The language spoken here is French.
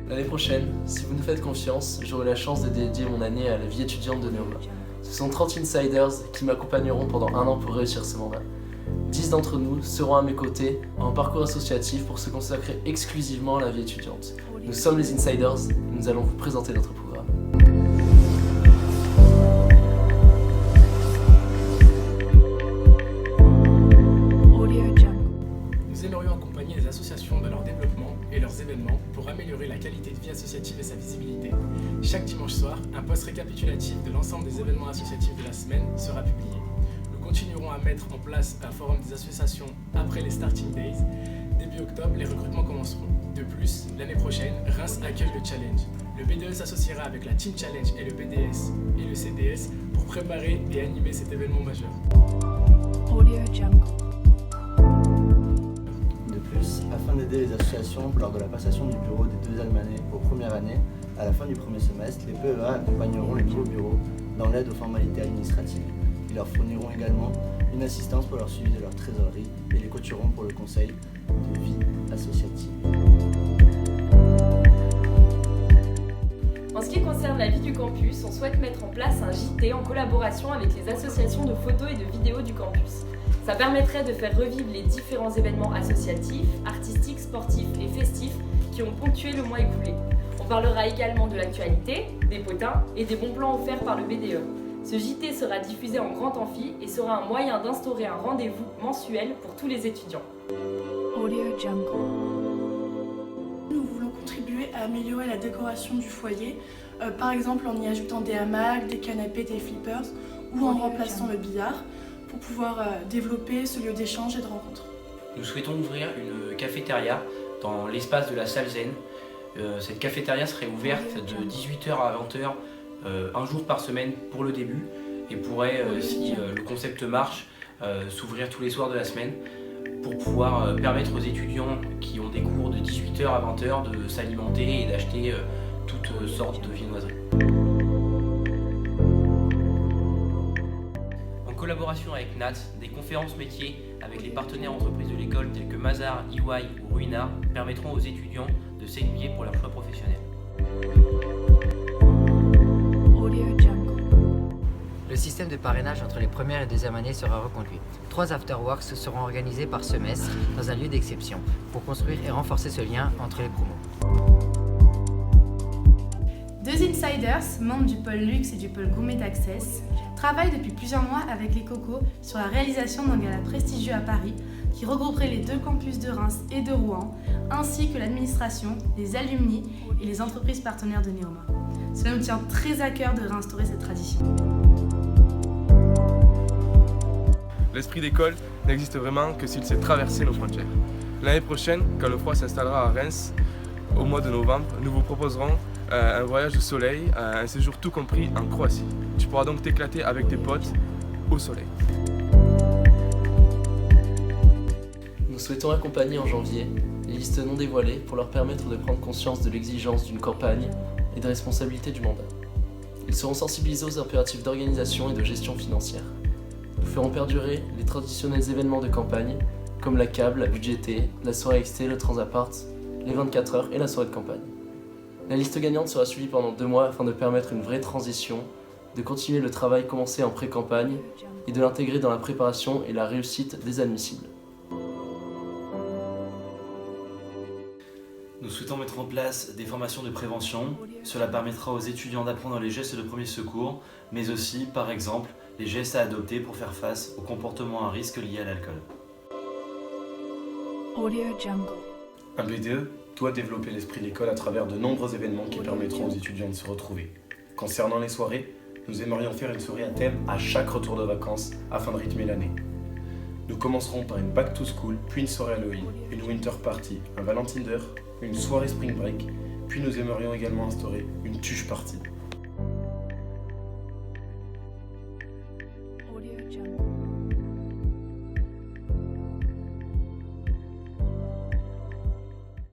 L'année prochaine, si vous nous faites confiance, j'aurai la chance de dédier mon année à la vie étudiante de Neoma. Ce sont 30 insiders qui m'accompagneront pendant 1 an pour réussir ce mandat. 10 d'entre nous seront à mes côtés en parcours associatif pour se consacrer exclusivement à la vie étudiante. Nous sommes les insiders et nous allons vous présenter notre programme. Nous aimerions accompagner les associations dans leur développement et leurs événements pour améliorer la qualité de vie associative et sa visibilité. Chaque dimanche soir, un post récapitulatif de l'ensemble des événements associatifs de la semaine sera publié. Nous continuerons à mettre en place un forum des associations après les Starting Days. Début octobre, les recrutements commenceront. De plus, l'année prochaine, Reims accueille le Challenge. Le BDE s'associera avec la Team Challenge et le BDS et le CDS pour préparer et animer cet événement majeur. De plus, afin d'aider les associations lors de la passation du bureau des deuxièmes années aux premières années, à la fin du premier semestre, les PEA accompagneront les nouveaux bureaux dans l'aide aux formalités administratives. Ils leur fourniront également une assistance pour leur suivi de leur trésorerie et les coacheront pour le conseil de vie associative. En ce qui concerne la vie du campus, on souhaite mettre en place un JT en collaboration avec les associations de photos et de vidéos du campus. Ça permettrait de faire revivre les différents événements associatifs, artistiques, sportifs et festifs qui ont ponctué le mois écoulé. On parlera également de l'actualité, des potins et des bons plans offerts par le BDE. Ce JT sera diffusé en grand amphi et sera un moyen d'instaurer un rendez-vous mensuel pour tous les étudiants. Nous voulons contribuer à améliorer la décoration du foyer, par exemple en y ajoutant des hamacs, des canapés, des flippers ou en remplaçant le billard pour pouvoir développer ce lieu d'échange et de rencontre. Nous souhaitons ouvrir une cafétéria dans l'espace de la salle Zen. Cette cafétéria serait ouverte de 18h à 20h, un jour par semaine pour le début, et pourrait, si le concept marche, s'ouvrir tous les soirs de la semaine pour pouvoir permettre aux étudiants qui ont des cours de 18h à 20h de s'alimenter et d'acheter toutes sortes de viennoiseries. En collaboration avec NAT, des conférences métiers avec les partenaires entreprises de l'école tels que Mazar, EY ou Ruina permettront aux étudiants de s'aiguiller pour leur choix professionnel. Le système de parrainage entre les premières et deuxièmes années sera reconduit. 3 afterworks seront organisés par semestre dans un lieu d'exception pour construire et renforcer ce lien entre les promos. 2 insiders, membres du pôle luxe et du pôle gourmet d'Access, travaillent depuis plusieurs mois avec les Cocos sur la réalisation d'un gala prestigieux à Paris qui regrouperait les 2 campus de Reims et de Rouen, ainsi que l'administration, les alumni et les entreprises partenaires de Neoma. Cela nous tient très à cœur de réinstaurer cette tradition. L'esprit d'école n'existe vraiment que s'il sait traverser nos frontières. L'année prochaine, quand le froid s'installera à Reims, au mois de novembre, nous vous proposerons un voyage de soleil, un séjour tout compris en Croatie. Tu pourras donc t'éclater avec tes potes au soleil. Nous souhaitons accompagner en janvier les listes non dévoilées pour leur permettre de prendre conscience de l'exigence d'une campagne et des responsabilités du mandat. Ils seront sensibilisés aux impératifs d'organisation et de gestion financière. Nous ferons perdurer les traditionnels événements de campagne, comme la CAB, la budgétée, la soirée XT, le Transapart, les 24 heures et la soirée de campagne. La liste gagnante sera suivie pendant 2 mois afin de permettre une vraie transition, de continuer le travail commencé en pré-campagne et de l'intégrer dans la préparation et la réussite des admissibles. Nous souhaitons mettre en place des formations de prévention. Cela permettra aux étudiants d'apprendre les gestes de premier secours, mais aussi, par exemple, les gestes à adopter pour faire face aux comportements à risque liés à l'alcool. Un BDE doit développer l'esprit d'école à travers de nombreux événements qui permettront aux étudiants de se retrouver. Concernant les soirées, nous aimerions faire une soirée à thème à chaque retour de vacances afin de rythmer l'année. Nous commencerons par une back to school, puis une soirée Halloween, une winter party, un Valentine's, une soirée spring break, puis nous aimerions également instaurer une tuche party.